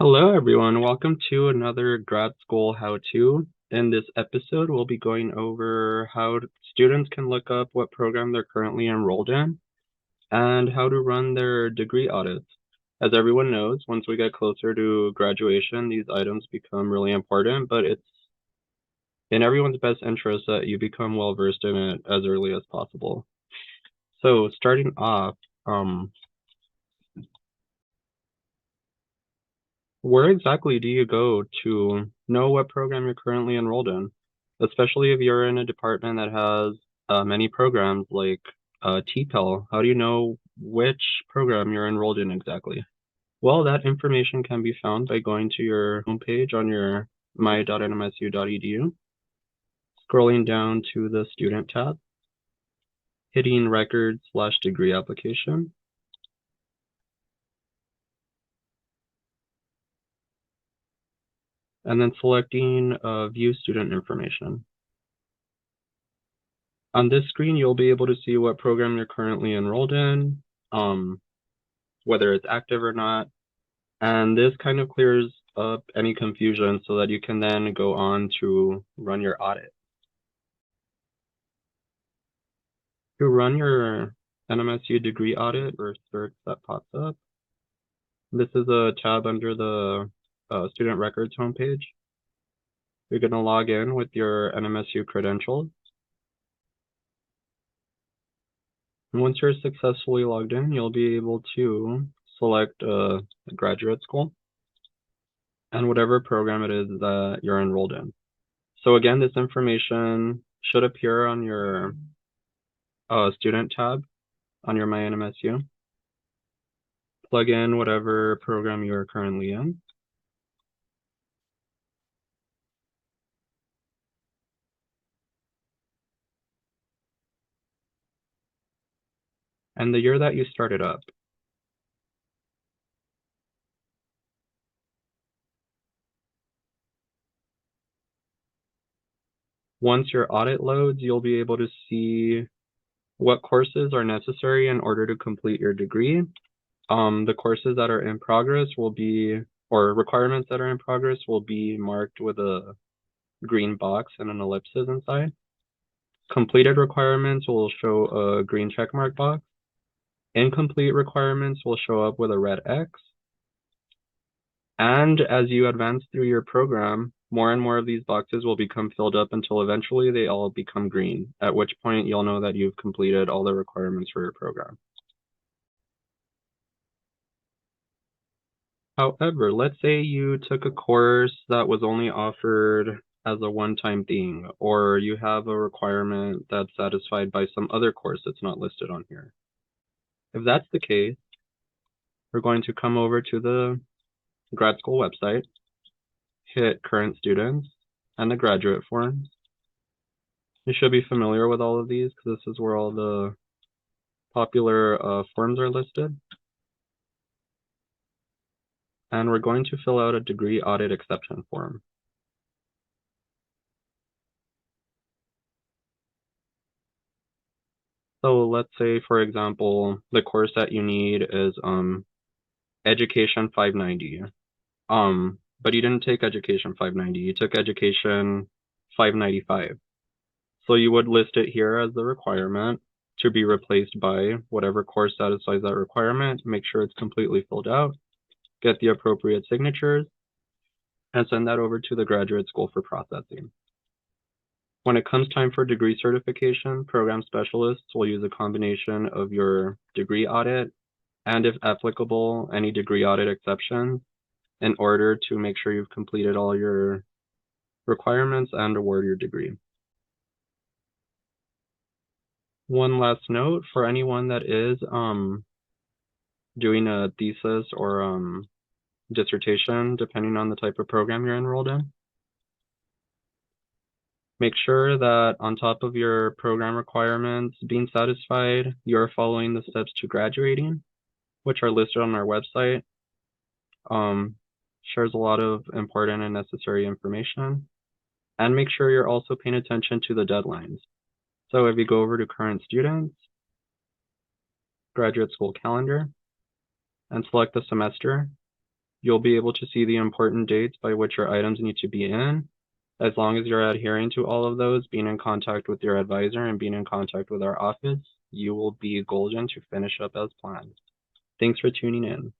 Hello everyone, welcome to another grad school how-to. In this episode, we'll be going over how students can look up what program they're currently enrolled in and how to run their degree audits. As everyone knows, once we get closer to graduation, these items become really important, but it's in everyone's best interest that you become well-versed in it as early as possible. So starting off, where exactly do you go to know what program you're currently enrolled in? Especially if you're in a department that has many programs like TPEL. How do you know which program you're enrolled in exactly? Well, that information can be found by going to your homepage on your my.nmsu.edu, scrolling down to the Student tab, hitting Record/Degree Application, and then selecting View Student Information. On this screen, you'll be able to see what program you're currently enrolled in, whether it's active or not, and this kind of clears up any confusion so that you can then go on to run your audit. To run your NMSU degree audit or search that pops up, this is a tab under the student records homepage. You're going to log in with your NMSU credentials. And once you're successfully logged in, you'll be able to select a graduate school and whatever program it is that you're enrolled in. So again, this information should appear on your student tab on your My NMSU. Plug in whatever program you are currently in. And the year that you started up. Once your audit loads, you'll be able to see what courses are necessary in order to complete your degree. The courses that are in progress will be, or requirements that are in progress will be marked with a green box and an ellipsis inside. Completed requirements will show a green checkmark box. Incomplete requirements will show up with a red X. And as you advance through your program, more and more of these boxes will become filled up until eventually they all become green, at which point you'll know that you've completed all the requirements for your program. However, let's say you took a course that was only offered as a one-time thing, or you have a requirement that's satisfied by some other course that's not listed on here. If that's the case, we're going to come over to the grad school website, hit current students, and the graduate forms. You should be familiar with all of these because this is where all the popular forms are listed. And we're going to fill out a degree audit exception form. So let's say, for example, the course that you need is Education 590. But you didn't take Education 590, you took Education 595. So you would list it here as the requirement to be replaced by whatever course satisfies that requirement. Make sure it's completely filled out, get the appropriate signatures, and send that over to the graduate school for processing. When it comes time for degree certification, program specialists will use a combination of your degree audit and, if applicable, any degree audit exceptions in order to make sure you've completed all your requirements and award your degree. One last note for anyone that is doing a thesis or dissertation, depending on the type of program you're enrolled in. Make sure that on top of your program requirements being satisfied, you're following the steps to graduating, which are listed on our website. Shares a lot of important and necessary information. And make sure you're also paying attention to the deadlines. So if you go over to current students, graduate school calendar, and select the semester, You'll be able to see the important dates by which your items need to be in. As long as you're adhering to all of those, being in contact with your advisor and being in contact with our office, you will be golden to finish up as planned. Thanks for tuning in.